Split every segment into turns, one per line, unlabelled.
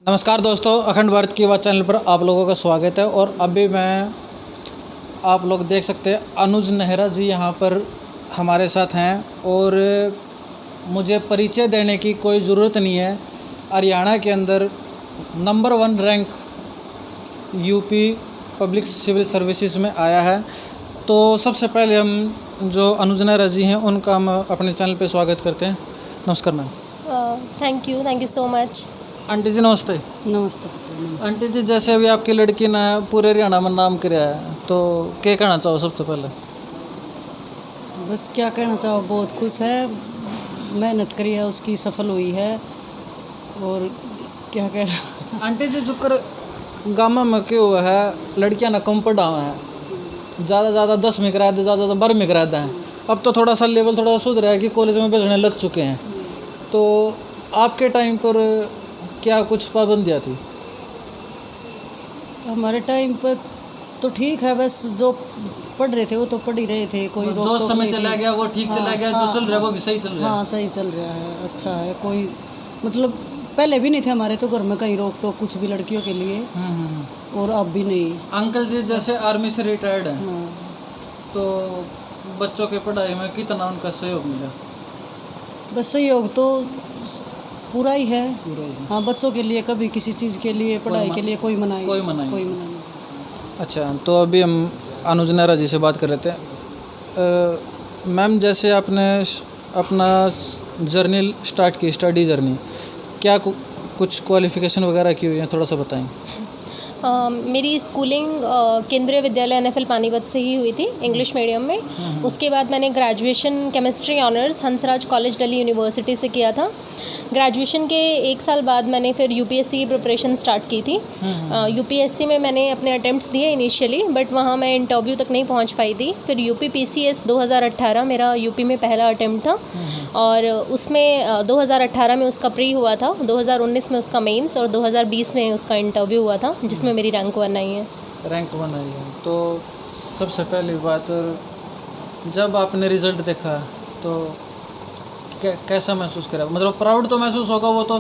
नमस्कार दोस्तों, अखंड भारत की आवाज़ चैनल पर आप लोगों का स्वागत है। और अभी आप लोग देख सकते हैं अनुज नेहरा जी यहाँ पर हमारे साथ हैं। और मुझे परिचय देने की कोई ज़रूरत नहीं है। हरियाणा के अंदर number 1 rank UP public civil services में आया है। तो सबसे पहले हम जो अनुज नेहरा जी हैं उनका हम अपने चैनल पे स्वागत करते हैं। नमस्कार ma'am.
Thank you so much.
Aunty ji नमस्ते।
नमस्ते।
आंटी जी, जैसे अभी आपकी लड़की ने पूरे हरियाणा में नाम कराया है, तो क्या कहना चाहो सबसे पहले?
बस क्या कहना चाहो, बहुत खुश है, मेहनत करी है उसकी, सफल हुई है। और क्या कहना।
आंटी जी, जो कर गाँव में क्या हुआ है, लड़कियां ना कम पढ़ा हुआ है, ज़्यादा 10 में करा दे, ज़्यादा 12 में करा दें। अब तो थोड़ा सा लेवल थोड़ा सुधर रहा है कि कॉलेज में भेजने लग चुके हैं। तो आपके टाइम पर क्या कुछ पाबंदियाँ थी?
हमारे टाइम पर तो ठीक है, बस जो पढ़ रहे थे वो तो पढ़ ही रहे थे। कोई
जो समय चला गया वो ठीक चला गया, जो चल रहा है वो भी सही चल रहा है।
हाँ, सही चल रहा है, अच्छा है। कोई मतलब पहले भी नहीं थे हमारे तो घर में कहीं रोक टोक कुछ भी लड़कियों के लिए। और अब भी नहीं।
अंकल जी जैसे आर्मी से रिटायर्ड हैं,
हाँ।
तो बच्चों के पढ़ाई में कितना उनका सहयोग मिला?
बस सहयोग तो पूरा ही है।
पूरा ही है।
हाँ, बच्चों के लिए कभी किसी चीज़ के लिए, पढ़ाई के लिए कोई मनाही नहीं।
अच्छा, तो अभी हम अनुज नेहरा जी से बात कर रहे थे। मैम, जैसे आपने अपना जर्नी स्टार्ट की, स्टडी जर्नी, क्या कुछ क्वालिफ़िकेशन वगैरह की हुई है, थोड़ा सा बताएं।
मेरी स्कूलिंग केंद्रीय विद्यालय NFL पानीपत से ही हुई थी, इंग्लिश मीडियम में। उसके बाद मैंने graduation chemistry honours Hansraj college Delhi university से किया था। ग्रेजुएशन के 1 साल बाद मैंने फिर UPSC की प्रिपरेशन स्टार्ट की थी। UPSC में मैंने अपने अटेम्प्ट्स दिए इनिशियली, बट वहाँ मैं इंटरव्यू तक नहीं पहुँच पाई थी। फिर UP PCS 2018 मेरा यूपी में पहला अटेम्प्ट था, और उसमें 2018 में उसका प्री हुआ था, 2019 में उसका मेंस, और 2020 में उसका इंटरव्यू हुआ था, जिसमें मेरी रैंक 1 आई है।
रैंक 1 आई है। तो सबसे पहली बात, जब आपने रिज़ल्ट देखा तो कैसा महसूस करा? मतलब प्राउड तो महसूस होगा, वो तो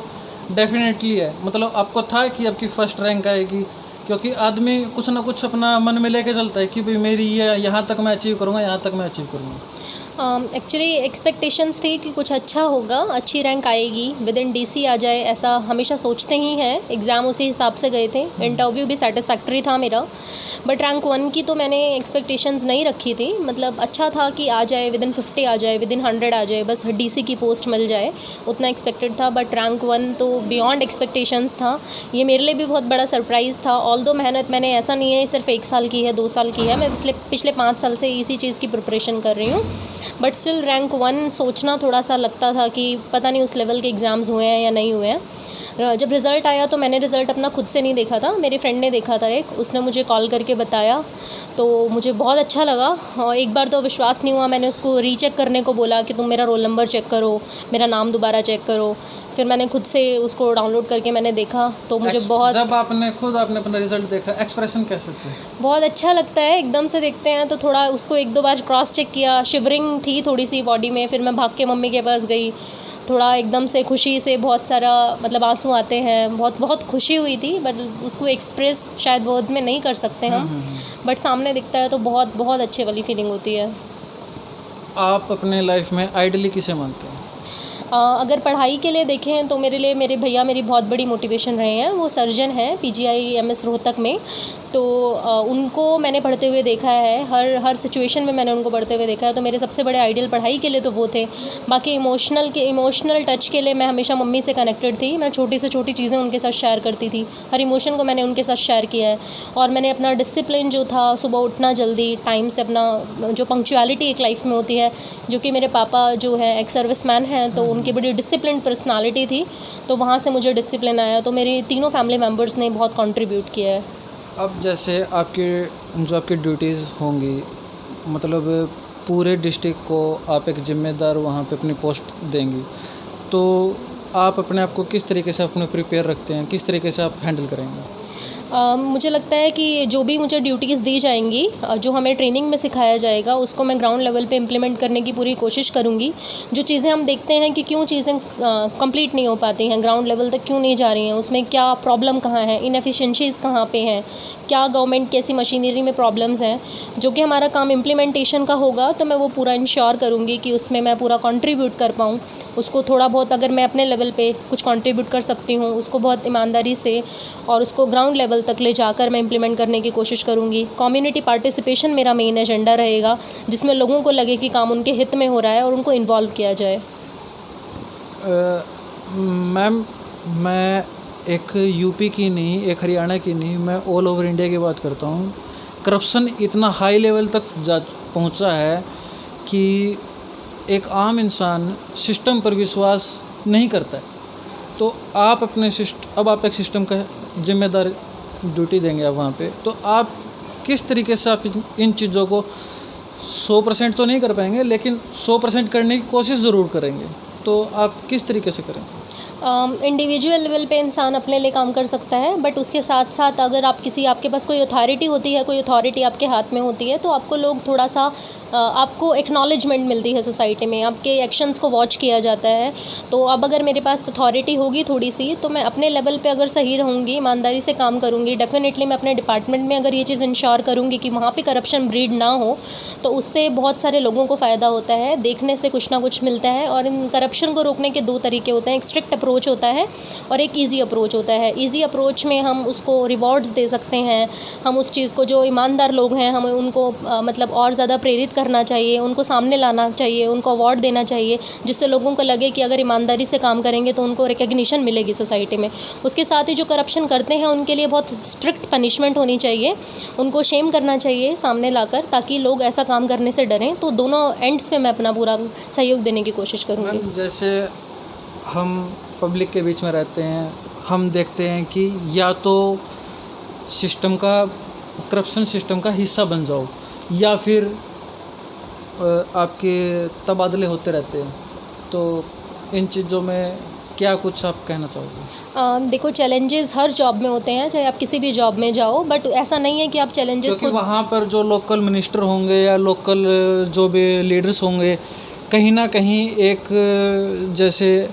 डेफिनेटली है। मतलब आपको था कि आपकी फर्स्ट रैंक आएगी, क्योंकि आदमी कुछ ना कुछ अपना मन में लेके चलता है कि भाई मेरी ये यहाँ तक मैं अचीव करूँगा, यहाँ तक मैं अचीव करूँगा।
एक्चुअली एक्सपेक्टेशंस थी कि कुछ अच्छा होगा, अच्छी रैंक आएगी, विद इन DC आ जाए, ऐसा हमेशा सोचते ही हैं। एग्ज़ाम उसी हिसाब से गए थे, इंटरव्यू भी सेटिस्फैक्ट्री था मेरा, बट रैंक 1 की तो मैंने एक्सपेक्टेशंस नहीं रखी थी। मतलब अच्छा था कि आ जाए, विद इन 50 आ जाए, विद इन 100 आ जाए, बस DC की पोस्ट मिल जाए, उतना एक्सपेक्टेड था। बट रैंक 1 तो बियॉन्ड एक्सपेक्टेशंस था। ये मेरे लिए भी बहुत बड़ा सरप्राइज़ था। ऑल्दो मेहनत मैंने ऐसा नहीं है सिर्फ 1 साल की है, 2 साल की है, मैं पिछले 5 साल से इसी चीज़ की प्रिपरेशन कर रही हूँ। बट स्टिल रैंक 1 सोचना थोड़ा सा लगता था कि पता नहीं उस लेवल के एग्ज़ाम्स हुए हैं या नहीं हुए हैं। जब रिज़ल्ट आया तो मैंने रिज़ल्ट अपना खुद से नहीं देखा था, मेरे फ्रेंड ने देखा था, उसने मुझे कॉल करके बताया, तो मुझे बहुत अच्छा लगा। और एक बार तो विश्वास नहीं हुआ, मैंने उसको रीचेक करने को बोला कि तुम मेरा रोल नंबर चेक करो, मेरा नाम दोबारा चेक करो। फिर मैंने खुद से उसको डाउनलोड करके मैंने देखा, तो मुझे बहुत,
जब आपने अपना रिजल्ट देखा, एक्सप्रेशन कैसे थे?
बहुत अच्छा लगता है। एकदम से देखते हैं तो थोड़ा उसको 1-2 बार क्रॉस चेक किया, शिवरिंग थी थोड़ी सी बॉडी में। फिर मैं भाग के मम्मी के पास गई, थोड़ा एकदम से खुशी से बहुत सारा मतलब आंसू आते हैं, बहुत खुशी हुई थी। बट उसको एक्सप्रेस शायद वर्ड्स में नहीं कर सकते हम, बट सामने दिखता है तो बहुत अच्छी वाली फीलिंग होती है।
आप अपने लाइफ में आइडली किसे मानते हैं?
अगर पढ़ाई के लिए देखें तो मेरे लिए मेरे भैया मेरी बहुत बड़ी मोटिवेशन रहे हैं। वो सर्जन हैं PGI-MS रोहतक में। तो उनको मैंने पढ़ते हुए देखा है, हर सिचुएशन में मैंने उनको पढ़ते हुए देखा है। तो मेरे सबसे बड़े आइडियल पढ़ाई के लिए तो वो थे। बाकी इमोशनल टच के लिए मैं हमेशा मम्मी से कनेक्टेड थी। मैं छोटी से छोटी चीज़ें उनके साथ शेयर करती थी, हर इमोशन को मैंने उनके साथ शेयर किया है। और मैंने अपना डिसिप्लिन जो था, सुबह उठना जल्दी, टाइम से, अपना जो पंक्चुअलिटी एक लाइफ में होती है, जो कि मेरे पापा जो है एक सर्विसमैन हैं, तो उनकी बड़ी डिसिप्लिन पर्सनालिटी थी, तो वहाँ से मुझे डिसिप्लिन आया। तो मेरी तीनों फैमिली मेम्बर्स ने बहुत कंट्रीब्यूट किया है।
अब जैसे आपकी ड्यूटीज़ होंगी, मतलब पूरे डिस्ट्रिक्ट को आप एक जिम्मेदार वहाँ पे अपनी पोस्ट देंगी, तो आप अपने आप को किस तरीके से अपने प्रिपेयर रखते हैं, किस तरीके से आप हैंडल करेंगे?
मुझे लगता है कि जो भी मुझे ड्यूटीज़ दी जाएंगी, जो हमें ट्रेनिंग में सिखाया जाएगा, उसको मैं ग्राउंड लेवल पे इम्प्लीमेंट करने की पूरी कोशिश करूँगी। जो चीज़ें हम देखते हैं कि क्यों चीज़ें कंप्लीट नहीं हो पाती हैं, ग्राउंड लेवल तक क्यों नहीं जा रही हैं, उसमें क्या प्रॉब्लम कहाँ है, इनएफिशिएंसीज़ कहाँ पे हैं, क्या गवर्नमेंट की ऐसी मशीनरी में प्रॉब्लम्स हैं, जो कि हमारा काम इम्प्लीमेंटेशन का होगा तो मैं वो पूरा इंश्योर करूँगी कि उसमें मैं पूरा कंट्रीब्यूट कर पाऊँ। उसको थोड़ा बहुत अगर मैं अपने लेवल पे कुछ कंट्रीब्यूट कर सकती हूँ, उसको बहुत ईमानदारी से और उसको ग्राउंड लेवल तक ले जाकर मैं इम्प्लीमेंट करने की कोशिश करूँगी। कम्युनिटी पार्टिसिपेशन मेरा मेन एजेंडा रहेगा, जिसमें लोगों को लगे कि काम उनके हित में हो रहा है और उनको इन्वॉल्व किया जाए।
मैम, मैं एक यूपी की नहीं, एक हरियाणा की नहीं, मैं ऑल ओवर इंडिया की बात करता हूँ। करप्शन इतना हाई लेवल तक पहुँचा है कि एक आम इंसान सिस्टम पर विश्वास नहीं करता है। तो आप अपने अब आप एक सिस्टम का जिम्मेदार ड्यूटी देंगे आप वहाँ पे, तो आप किस तरीके से आप इन चीज़ों को 100% तो नहीं कर पाएंगे, लेकिन 100% करने की कोशिश ज़रूर करेंगे। तो आप किस तरीके से करेंगे?
इंडिविजुअल लेवल पे इंसान अपने लिए काम कर सकता है, बट उसके साथ साथ अगर आपके पास कोई अथॉरिटी होती है, कोई अथॉरिटी आपके हाथ में होती है, तो आपको लोग थोड़ा सा आपको एक्नॉलेजमेंट मिलती है सोसाइटी में, आपके एक्शंस को वॉच किया जाता है। तो अब अगर मेरे पास अथॉरिटी होगी थोड़ी सी, तो मैं अपने लेवल पे अगर सही रहूँगी, ईमानदारी से काम करूँगी, डेफिनेटली मैं अपने डिपार्टमेंट में अगर ये चीज़ इंश्योर करूँगी कि वहाँ पे करप्शन ब्रीड ना हो, तो उससे बहुत सारे लोगों को फ़ायदा होता है, देखने से कुछ ना कुछ मिलता है। और इन करप्शन को रोकने के 2 तरीके होते हैं, एक स्ट्रिक्ट अप्रोच होता है और एक ईजी अप्रोच होता है। ईजी अप्रोच में हम उसको रिवॉर्ड्स दे सकते हैं, हम उस चीज़ को, जो ईमानदार लोग हैं, हमें उनको मतलब और ज़्यादा प्रेरित करना चाहिए, उनको सामने लाना चाहिए, उनको अवार्ड देना चाहिए, जिससे लोगों को लगे कि अगर ईमानदारी से काम करेंगे तो उनको रिकग्निशन मिलेगी सोसाइटी में। उसके साथ ही जो करप्शन करते हैं उनके लिए बहुत स्ट्रिक्ट पनिशमेंट होनी चाहिए, उनको शेम करना चाहिए सामने लाकर, ताकि लोग ऐसा काम करने से डरें। तो दोनों एंड्स पे मैं अपना पूरा सहयोग देने की कोशिश करूँगी।
जैसे हम पब्लिक के बीच में रहते हैं, हम देखते हैं कि या तो सिस्टम का, करप्शन सिस्टम का हिस्सा बन जाओ, या फिर आपके तबादले होते रहते हैं। तो इन चीज़ों में क्या कुछ आप कहना चाहोगे?
देखो, चैलेंजेस हर जॉब में होते हैं, चाहे आप किसी भी जॉब में जाओ, बट ऐसा नहीं है कि आप चैलेंजेस
क्योंकि वहाँ पर जो लोकल मिनिस्टर होंगे या लोकल जो भी लीडर्स होंगे, कहीं ना कहीं एक जैसे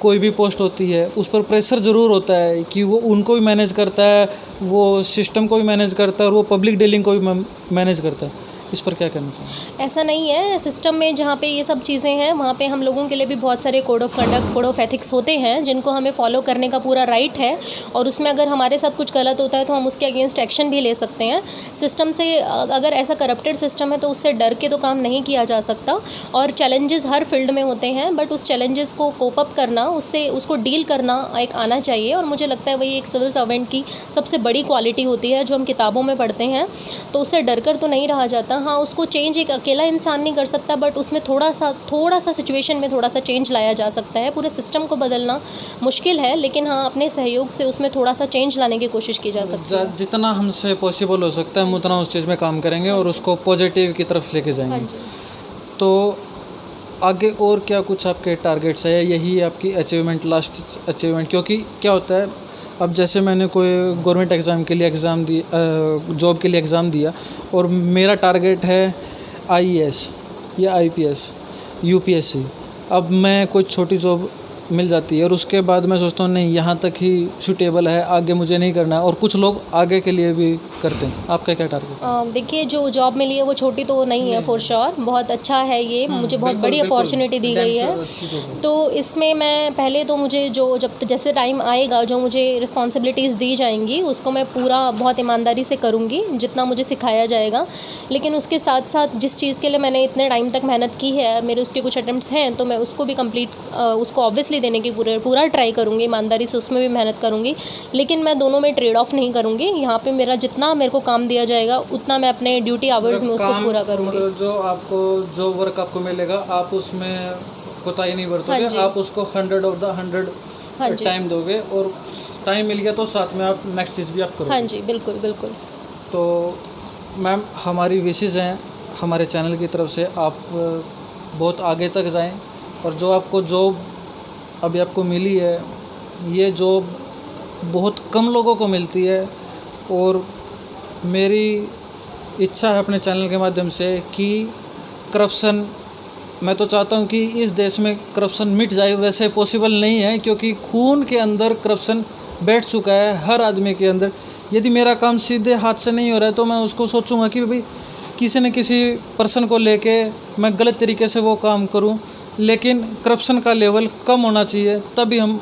कोई भी पोस्ट होती है उस पर प्रेशर ज़रूर होता है कि वो उनको भी मैनेज करता है, वो सिस्टम को भी मैनेज करता है और वो पब्लिक डीलिंग को भी मैनेज करता है। इस पर क्या कहना चाहिए?
ऐसा नहीं है, सिस्टम में जहाँ पे ये सब चीज़ें हैं, वहाँ पे हम लोगों के लिए भी बहुत सारे code of conduct, code of ethics होते हैं, जिनको हमें फॉलो करने का पूरा राइट है। और उसमें अगर हमारे साथ कुछ गलत होता है तो हम उसके अगेंस्ट एक्शन भी ले सकते हैं। सिस्टम से अगर ऐसा करप्टेड सिस्टम है तो उससे डर के तो काम नहीं किया जा सकता। और चैलेंजेस हर फील्ड में होते हैं, बट उस चैलेंजेस को कोप अप करना, उसको डील करना एक आना चाहिए। और मुझे लगता है वही एक सिविल सर्वेंट की सबसे बड़ी क्वालिटी होती है, जो हम किताबों में पढ़ते हैं। तो उससे डर कर तो नहीं रहा जाता। हाँ, उसको चेंज एक अकेला इंसान नहीं कर सकता, बट उसमें थोड़ा सा सिचुएशन में थोड़ा सा चेंज लाया जा सकता है। पूरे सिस्टम को बदलना मुश्किल है, लेकिन हाँ, अपने सहयोग से उसमें थोड़ा सा चेंज लाने की कोशिश की जा सकती है।
जितना हमसे पॉसिबल हो सकता है हम उतना उस चीज़ में काम करेंगे और उसको पॉजिटिव की तरफ लेके जाएंगे।
हाँ जी।
तो आगे और क्या कुछ आपके टारगेट्स है? यही आपकी अचीवमेंट, लास्ट अचीवमेंट? क्योंकि क्या होता है, अब जैसे मैंने कोई गवर्नमेंट एग्ज़ाम के लिए एग्ज़ाम दिया, जॉब के लिए एग्ज़ाम दिया, और मेरा टारगेट है IAS या IPS, UPSC। अब मैं कोई छोटी जॉब मिल जाती है और उसके बाद मैं सोचता हूँ नहीं, यहाँ तक ही सूटेबल है, आगे मुझे नहीं करना है। और कुछ लोग आगे के लिए भी करते हैं। आपका क्या टारगेट?
देखिए, जो जॉब मिली है वो छोटी तो नहीं है, फॉर श्योर बहुत अच्छा है ये, मुझे बहुत बड़ी अपॉर्चुनिटी दी गई है। तो इसमें मैं पहले तो मुझे जब जैसे टाइम आएगा, जो मुझे रिस्पॉन्सिबिलिटीज़ दी जाएंगी उसको मैं पूरा बहुत ईमानदारी से करूँगी, जितना मुझे सिखाया जाएगा। लेकिन उसके साथ साथ जिस चीज़ के लिए मैंने इतने टाइम तक मेहनत की है, मेरे उसके कुछ अटेम्प्ट्स हैं, तो मैं उसको भी उसको ऑब्वियसली देने की पूरा ट्राई करूँगी, ईमानदारी से उसमें भी मेहनत करूँगी। लेकिन मैं दोनों में ट्रेड ऑफ नहीं करूँगी। यहाँ पे मेरा जितना मेरे को काम दिया जाएगा उतना मैं अपने ड्यूटी आवर्स में उसको पूरा करूँगी।
जो वर्क आपको मिलेगा आप उसमें कोताही नहीं बरतोगे। हाँ, आप उसको 100 of the 100 टाइम दोगे, और टाइम मिल गया तो साथ में आप नेक्स्ट चीज़ भी आप करोगे।
हाँ जी, बिल्कुल बिल्कुल।
तो मैम, हमारी विशेज़ हैं हमारे चैनल की तरफ से आप बहुत आगे तक जाएं, और जो आपको जॉब अभी आपको मिली है, ये जॉब बहुत कम लोगों को मिलती है, और मेरी इच्छा है अपने चैनल के माध्यम से कि करप्शन, मैं तो चाहता हूं कि इस देश में करप्शन मिट जाए। वैसे पॉसिबल नहीं है क्योंकि खून के अंदर करप्शन बैठ चुका है हर आदमी के अंदर। यदि मेरा काम सीधे हाथ से नहीं हो रहा है तो मैं उसको सोचूंगा कि भाई किसी न किसी पर्सन को लेके मैं गलत तरीके से वो काम करूं, लेकिन करप्शन का लेवल कम होना चाहिए, तभी हम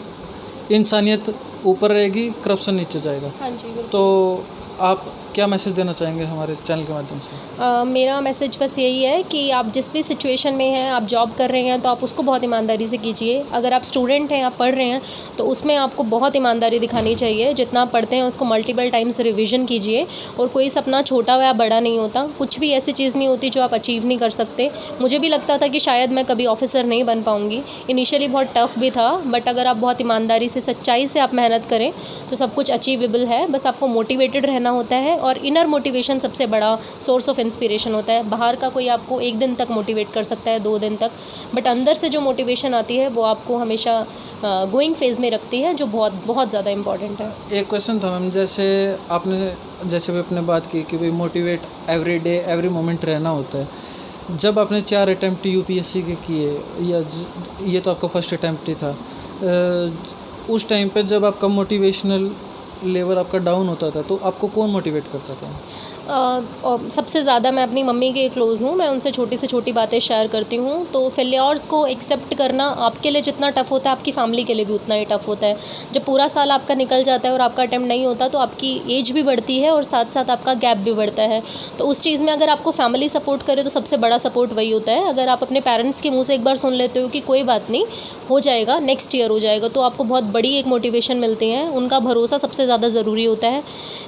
इंसानियत ऊपर रहेगी, करप्शन नीचे जाएगा।
हाँ जी, बिल्कुल।
तो आप क्या मैसेज देना चाहेंगे हमारे चैनल के माध्यम से?
मेरा मैसेज बस यही है कि आप जिस भी सिचुएशन में हैं, आप जॉब कर रहे हैं तो आप उसको बहुत ईमानदारी से कीजिए। अगर आप स्टूडेंट हैं, आप पढ़ रहे हैं, तो उसमें आपको बहुत ईमानदारी दिखानी चाहिए। जितना आप पढ़ते हैं उसको मल्टीपल टाइम्स रिवीजन कीजिए। और कोई सपना छोटा या बड़ा नहीं होता, कुछ भी ऐसी चीज़ नहीं होती जो आप अचीव नहीं कर सकते। मुझे भी लगता था कि शायद मैं कभी ऑफिसर नहीं बन पाऊँगी, इनिशियली बहुत टफ भी था, बट अगर आप बहुत ईमानदारी से, सच्चाई से आप मेहनत करें तो सब कुछ अचीवेबल है। बस आपको मोटिवेटेड रहना होता है, और इनर मोटिवेशन सबसे बड़ा सोर्स ऑफ इंस्पिरेशन होता है। बाहर का कोई आपको एक दिन तक मोटिवेट कर सकता है, 2 दिन तक, बट अंदर से जो मोटिवेशन आती है वो आपको हमेशा गोइंग फेज़ में रखती है, जो बहुत बहुत ज़्यादा इंपॉर्टेंट है।
एक क्वेश्चन था मैम, जैसे भी आपने बात की कि भाई motivate every day every moment रहना होता है। जब आपने 4 अटैम्प्ट यूपीएससी के किए, या ये तो आपका फर्स्ट अटैम्प्ट ही था, उस टाइम पे जब आपका मोटिवेशनल लेवल आपका डाउन होता था तो आपको कौन मोटिवेट करता था?
और सबसे ज़्यादा मैं अपनी मम्मी के क्लोज़ हूँ। मैं उनसे छोटी से छोटी बातें शेयर करती हूँ। तो फेलियर्स को एक्सेप्ट करना आपके लिए जितना टफ़ होता है, आपकी फ़ैमिली के लिए भी उतना ही टफ़ होता है। जब पूरा साल आपका निकल जाता है और आपका अटेम्प्ट नहीं होता, तो आपकी एज भी बढ़ती है और साथ साथ आपका गैप भी बढ़ता है। तो उस चीज़ में अगर आपको फैमिली सपोर्ट करे तो सबसे बड़ा सपोर्ट वही होता है। अगर आप अपने पेरेंट्स के मुँह से एक बार सुन लेते हो कि कोई बात नहीं, हो जाएगा, नेक्स्ट ईयर हो जाएगा, तो आपको बहुत बड़ी एक मोटिवेशन मिलती है। उनका भरोसा सबसे ज़्यादा ज़रूरी होता है,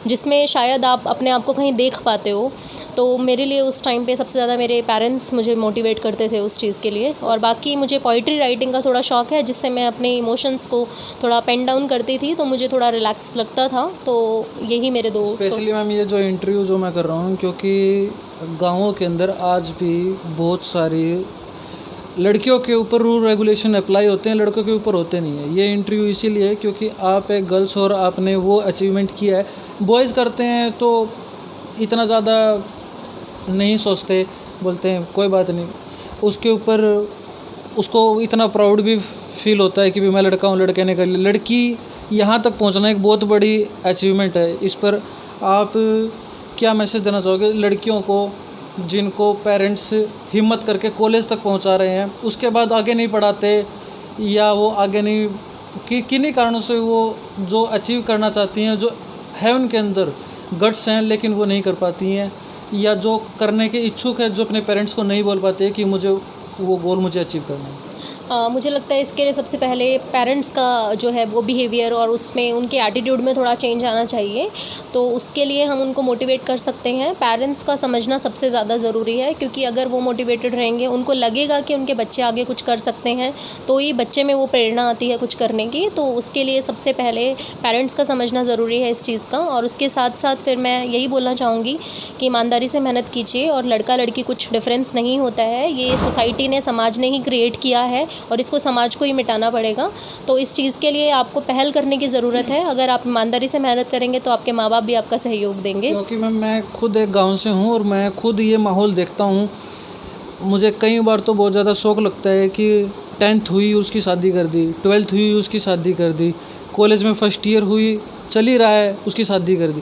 जिसमें शायद आप अपने आप को कहीं देख पाते हो। तो मेरे लिए उस टाइम पे सबसे ज़्यादा मेरे पेरेंट्स मुझे मोटिवेट करते थे उस चीज़ के लिए। और बाकी मुझे पोइट्री राइटिंग का थोड़ा शौक़ है, जिससे मैं अपने इमोशंस को थोड़ा पेन डाउन करती थी, तो मुझे थोड़ा रिलैक्स लगता था। तो यही मेरे 2
स्पेशली मैम ये जो इंटरव्यू जो मैं कर रहा हूँ, क्योंकि गाँवों के अंदर आज भी बहुत सारी लड़कियों के ऊपर रूल रेगुलेशन अप्लाई होते हैं, लड़कों के ऊपर होते नहीं है। ये इंटरव्यू इसीलिए है क्योंकि आप एक गर्ल्स और आपने वो अचीवमेंट किया है। बॉयज़ करते हैं तो इतना ज़्यादा नहीं सोचते, बोलते हैं कोई बात नहीं, उसके ऊपर उसको इतना प्राउड भी फील होता है कि भी मैं लड़का हूँ, लड़के ने कर लिया। लड़की यहाँ तक पहुँचना एक बहुत बड़ी अचीवमेंट है। इस पर आप क्या मैसेज देना चाहोगे लड़कियों को, जिनको पेरेंट्स हिम्मत करके कॉलेज तक पहुंचा रहे हैं, उसके बाद आगे नहीं पढ़ाते, या वो आगे नहीं किन्हीं कारणों से वो जो अचीव करना चाहती हैं, जो है उनके अंदर गट्स हैं, लेकिन वो नहीं कर पाती हैं, या जो करने के इच्छुक है, जो अपने पेरेंट्स को नहीं बोल पाते कि मुझे वो गोल मुझे अचीव करना है?
मुझे लगता है इसके लिए सबसे पहले पेरेंट्स का जो है वो बिहेवियर और उसमें उनके एटीट्यूड में थोड़ा चेंज आना चाहिए। तो उसके लिए हम उनको मोटिवेट कर सकते हैं। पेरेंट्स का समझना सबसे ज़्यादा ज़रूरी है, क्योंकि अगर वो मोटिवेटेड रहेंगे, उनको लगेगा कि उनके बच्चे आगे कुछ कर सकते हैं, तो ही बच्चे में वो प्रेरणा आती है कुछ करने की। तो उसके लिए सबसे पहले पेरेंट्स का समझना ज़रूरी है इस चीज़ का। और उसके साथ साथ फिर मैं यही बोलना चाहूँगी कि ईमानदारी से मेहनत कीजिए, और लड़का लड़की कुछ डिफरेंस नहीं होता है। ये सोसाइटी ने, समाज ने ही क्रिएट किया है और इसको समाज को ही मिटाना पड़ेगा। तो इस चीज़ के लिए आपको पहल करने की ज़रूरत है। अगर आप ईमानदारी से मेहनत करेंगे तो आपके माँ बाप भी आपका सहयोग देंगे।
क्योंकि मैं खुद एक गांव से हूं और मैं खुद ये माहौल देखता हूं। मुझे कई बार तो बहुत ज़्यादा शौक़ लगता है कि 10th हुई उसकी शादी कर दी, 12th हुई उसकी शादी कर दी, कॉलेज में फर्स्ट ईयर हुई, चल ही रहा है, उसकी शादी कर दी।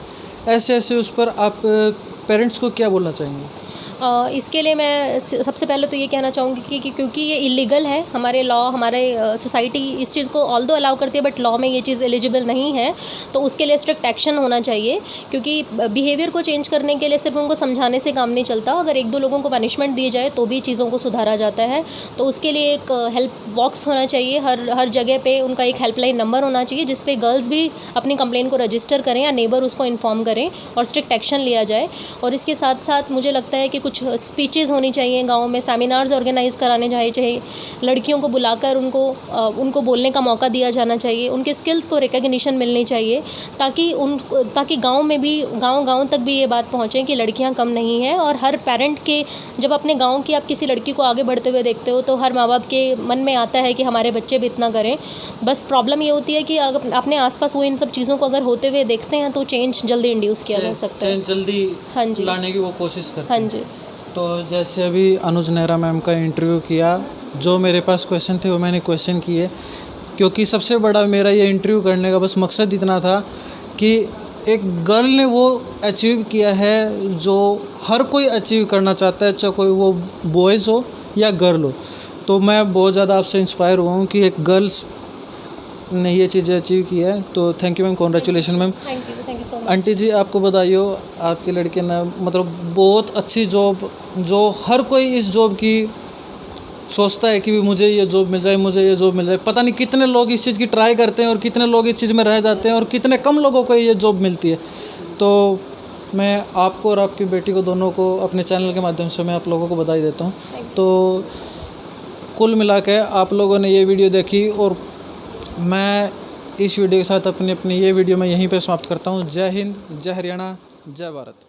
ऐसे उस पर आप पेरेंट्स को क्या बोलना चाहेंगे?
इसके लिए मैं सबसे पहले तो ये कहना चाहूँगी कि क्योंकि ये इलीगल है, हमारे लॉ, हमारे सोसाइटी इस चीज़ को ऑल्दो अलाउ करती है, बट लॉ में ये चीज़ एलिजिबल नहीं है। तो उसके लिए स्ट्रिक्ट एक्शन होना चाहिए, क्योंकि बिहेवियर को चेंज करने के लिए सिर्फ उनको समझाने से काम नहीं चलता। अगर 1-2 लोगों को पनिशमेंट दी जाए तो भी चीज़ों को सुधारा जाता है। तो उसके लिए एक हेल्प बॉक्स होना चाहिए, हर जगह पे उनका एक हेल्पलाइन नंबर होना चाहिए, जिस पे गर्ल्स भी अपनी कंप्लेन को रजिस्टर करें या नेबर उसको इन्फॉर्म करें और स्ट्रिक्ट एक्शन लिया जाए। और इसके साथ साथ मुझे लगता है कि कुछ स्पीचेज़ होनी चाहिए गाँव में, सेमिनार्स ऑर्गेनाइज़ कराने चाहिए, लड़कियों को बुलाकर उनको बोलने का मौका दिया जाना चाहिए, उनके स्किल्स को रिकग्निशन मिलनी चाहिए, ताकि गाँव में भी गाँव तक भी ये बात पहुँचे कि लड़कियाँ कम नहीं हैं। और हर पेरेंट के, जब अपने गाँव की आप किसी लड़की को आगे बढ़ते हुए देखते हो तो हर माँ बाप के मन में आता है कि हमारे बच्चे भी इतना करें। बस प्रॉब्लम ये होती है कि अगर अपने आसपास वो इन सब चीज़ों को अगर होते हुए देखते हैं तो चेंज जल्दी इंड्यूस किया जा सकता है,
चेंज जल्दी
हाँ जी
लाने की वो कोशिश करते
हाँ
हैं।
जी।
तो जैसे अभी अनुज नेहरा मैम का इंटरव्यू किया, जो मेरे पास क्वेश्चन थे वो मैंने क्वेश्चन किए, क्योंकि सबसे बड़ा मेरा ये इंटरव्यू करने का बस मकसद इतना था कि एक गर्ल ने वो अचीव किया है जो हर कोई अचीव करना चाहता है, चाहे कोई वो बॉयज़ हो या गर्ल हो। तो मैं बहुत ज़्यादा आपसे इंस्पायर हुआ हूँ कि एक गर्ल्स ने ये चीज़ें अचीव की है। तो thank you ma'am, congratulation ma'am.
Thank you so much.
Aunty ji, आपको बताइए, आपके लड़के ने मतलब बहुत अच्छी जॉब, जो हर कोई इस जॉब की सोचता है कि भी मुझे ये जॉब मिल जाए, मुझे ये जॉब मिल जाए। पता नहीं कितने लोग इस चीज़ की ट्राई करते हैं और कितने लोग इस चीज़ में रह जाते हैं और कितने कम लोगों को ये जॉब मिलती है। तो मैं आपको और आपकी बेटी को, दोनों को अपने चैनल के माध्यम से मैं आप लोगों को बधाई देता हूँ। तो कुल मिला के आप लोगों ने ये वीडियो देखी और मैं इस वीडियो के साथ अपनी ये वीडियो मैं यहीं पे समाप्त करता हूँ। जय हिंद, जय हरियाणा, जय भारत।